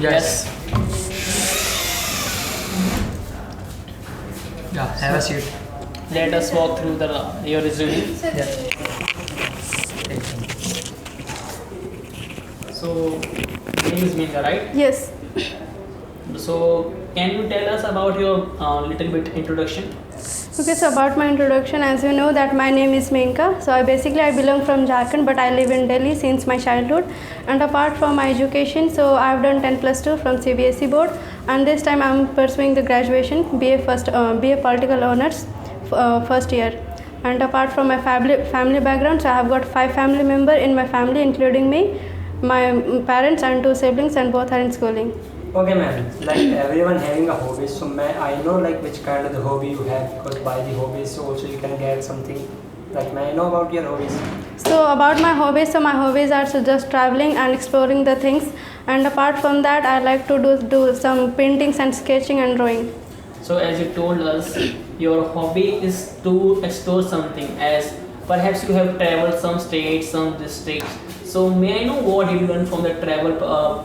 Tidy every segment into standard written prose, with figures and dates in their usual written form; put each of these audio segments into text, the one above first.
Yes. Yeah, have a seat. Let us walk through your resume. Yes. So, name is Minka, right? Yes. So, can you tell us about your little bit introduction? Okay, so about my introduction, as you know that my name is Menka. So I belong from Jharkhand, but I live in Delhi since my childhood. And apart from my education, so I have done 10 plus 2 from CBSE board, and this time I am pursuing the graduation BA Political Honors first year. And apart from my family background, so I have got 5 family members in my family, including me, my parents and 2 siblings, and both are in schooling. Okay, ma'am. Like everyone having a hobby, so I know like which kind of the hobby you have, because by the hobbies also you can get something. Like, may I know about your hobbies? So about my hobbies, so my hobbies are just traveling and exploring the things, and apart from that I like to do some paintings and sketching and drawing. So, as you told us, your hobby is to explore something, as perhaps you have traveled some states, some districts. So, may I know what did you learn from the travel?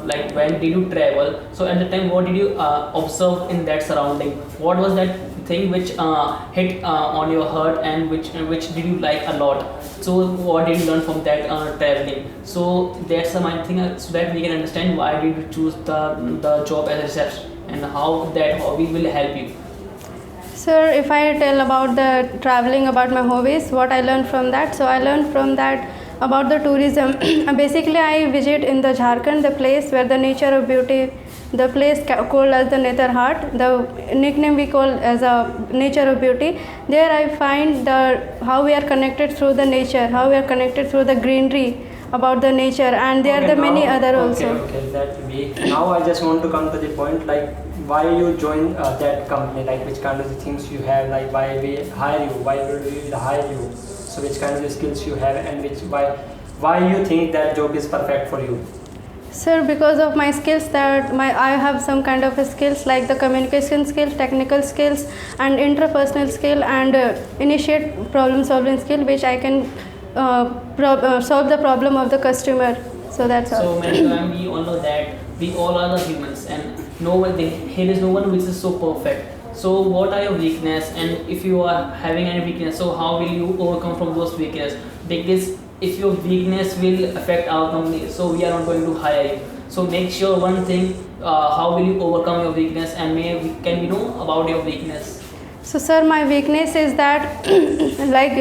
Like, when did you travel? So, at the time, what did you observe in that surrounding? What was that thing which hit on your heart, and which did you like a lot? So, what did you learn from that traveling? So, that's my thing, so that we can understand why did you choose the job as a receptionist, and how that hobby will help you. Sir, if I tell about the traveling, about my hobbies, what I learned from that, so I learned from that about the tourism. Basically I visit in the Jharkhand, the place where the nature of beauty, the place called as the Nether Heart, the nickname we call as a nature of beauty. There I find how we are connected through the nature, how we are connected through the greenery, about the nature, and there are the many other also. Okay, that will be. Now I just want to come to the point, like why you join that company, like which kind of the things you have, like why we hire you, why would we hire you, so which kind of the skills you have, and why you think that job is perfect for you. Sir, because of my skills, I have some kind of skills like the communication skills, technical skills, and interpersonal skill, and initiate problem solving skill, which I can solve the problem of the customer. So that's all. So, ma'am, we all know that we all are the humans, and here is no one which is so perfect. So, what are your weakness, and if you are having any weakness, so how will you overcome from those weakness? Because if your weakness will affect our company, so we are not going to hire you. So, make sure one thing: how will you overcome your weakness, and can we know about your weakness? So, sir, my weakness is that like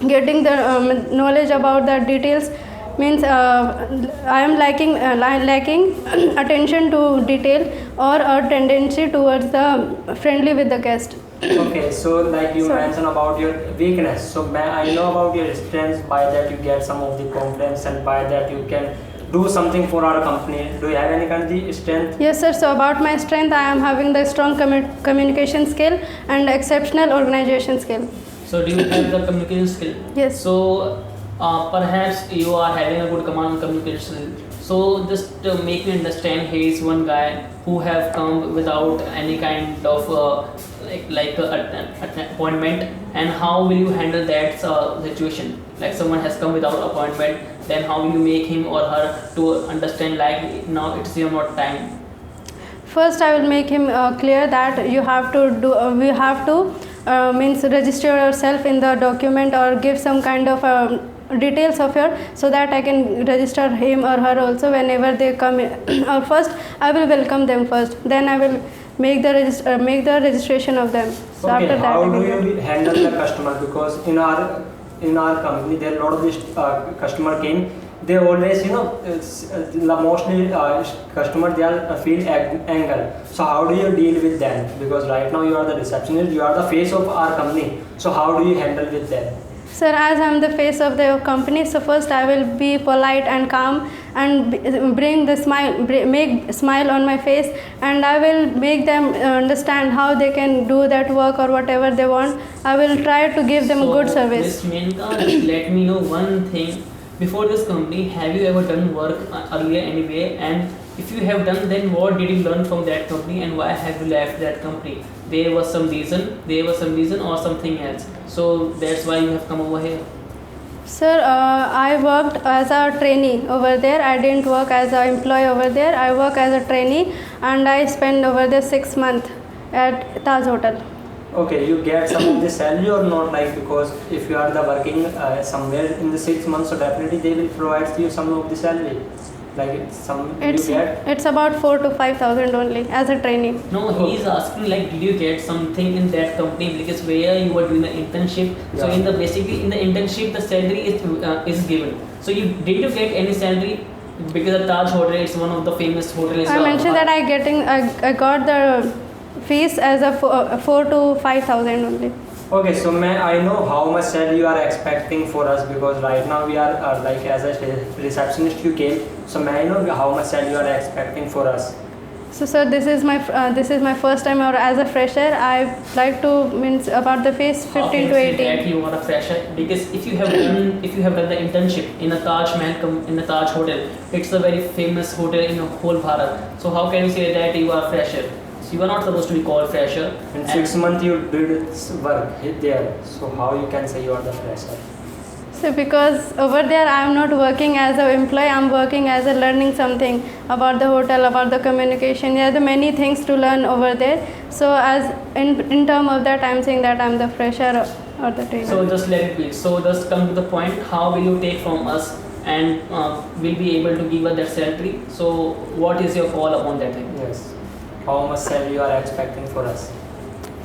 getting the knowledge about the details, means I am lacking attention to detail, or a tendency towards the friendly with the guest. Okay, so like you mentioned about your weakness, so I know about your strengths. By that you get some of the confidence, and by that you can do something for our company. Do you have any kind of the strength? Yes, sir. So about my strength, I am having the strong communication skill and exceptional organization skill. So, do you have the communication skill? Yes. So, perhaps you are having a good command communication. So, just to make me understand, he is one guy who have come without any kind of an appointment, and how will you handle that situation? Like someone has come without appointment, then how will you make him or her to understand, like, now it's your not time? First, I will make him clear that we have to means register yourself in the document, or give some kind of details of your, so that I can register him or her also whenever they come in. Or first, I will welcome them first. Then I will make the registration of them. So okay, after that, how do you handle the customer? Because in our company, there are a lot of this customer came. They always, mostly customer, they are feel anger. So how do you deal with them? Because right now you are the receptionist, you are the face of our company. So how do you handle with them? Sir, as I am the face of the company, so first I will be polite and calm, and make smile on my face, and I will make them understand how they can do that work or whatever they want. I will try to give them good service. Ms. Menka, let me know one thing. Before this company, have you ever done work earlier anyway? And if you have done, then what did you learn from that company, and why have you left that company? There was some reason or something else. So that's why you have come over here. Sir, I worked as a trainee over there. I didn't work as an employee over there. I work as a trainee, and I spent over there 6 months at Taj Hotel. Okay, you get some of the salary or not, like, because if you are the working somewhere in the 6 months, so definitely they will provide you some of the salary, like some It's you get. it's about 4 to 5,000 only as a trainee. No, he is asking like, did you get something in that company because where you were doing the internship? So Yeah. in the basically in the internship the salary is given. So did you get any salary? Because the Taj Hotel is one of the famous hotels. I mentioned that I got the fees as a 4 to 5,000 only. Okay, so I know how much salary you are expecting for us, because right now we are like as a receptionist you came. So may I know how much salary you are expecting for us? So sir, this is my first time, or as a fresher, I like to means about the fees How 15 can to you say 18. that you are a fresher? Because if you have done the internship in a Taj Mahal in the Taj Hotel, it's a very famous hotel in the whole Bharat. So how can you say that you are a fresher? So you are not supposed to be called fresher. In And 6 months you did work there, so how you can say you are the fresher? So because over there I am not working as an employee, I am working as a learning something about the hotel, about the communication. There are the many things to learn over there. So as in term of that, I am saying that I am the fresher or the trainer. So just let it be. So just come to the point. How will you take from us and will be able to give us that salary? So what is your call upon that thing? Yes. How much salary you are expecting for us?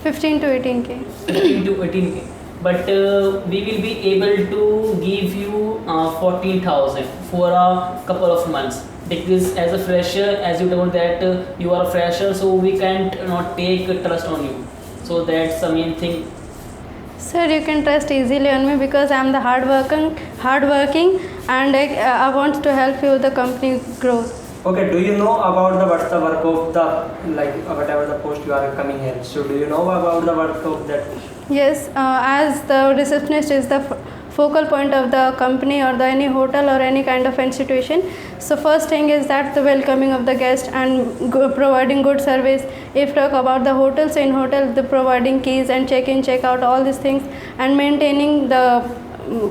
15 to 18K. 15 to 18K. But we will be able to give you 14,000 for a couple of months. Because as a fresher, as you told that you are a fresher, so we can't not take trust on you. So that's the main thing. Sir, you can trust easily on me because I am the hardworking, and I want to help you the company growth. Okay, do you know about what's the work of the, like, whatever the post you are coming here? So do you know about the work of that? Yes, as the receptionist is the focal point of the company or the any hotel or any kind of institution. So first thing is that the welcoming of the guest and providing good service. If talk about the hotel, so in hotel the providing keys and check in, check out, all these things, and maintaining the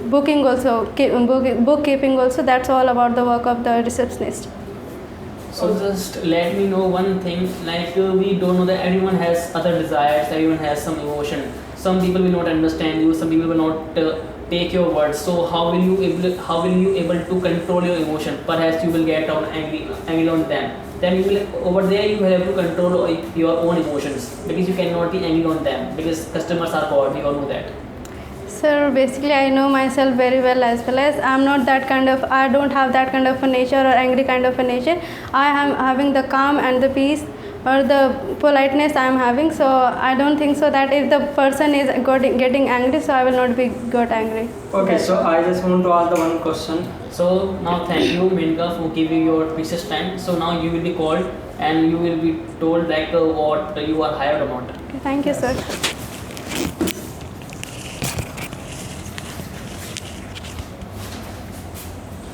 booking also, bookkeeping also. That's all about the work of the receptionist. So just let me know one thing, like we don't know that everyone has other desires, everyone has some emotion. Some people will not understand you, some people will not take your words. So how will you able to control your emotion? Perhaps you will get angry on them. Then you will over there you will have to control your own emotions, because you cannot be angry on them because customers are God. We all know that. Sir, basically I know myself very well, as I'm not that kind of, I don't have that kind of a nature or angry kind of a nature. I am having the calm and the peace or the politeness I am having. So I don't think so that if the person is getting angry, so I will not be got angry. Okay, so I just want to ask the one question. So now thank you Menka for giving your precious time. So now you will be called and you will be told like what you are hired or not. Okay, thank you, sir.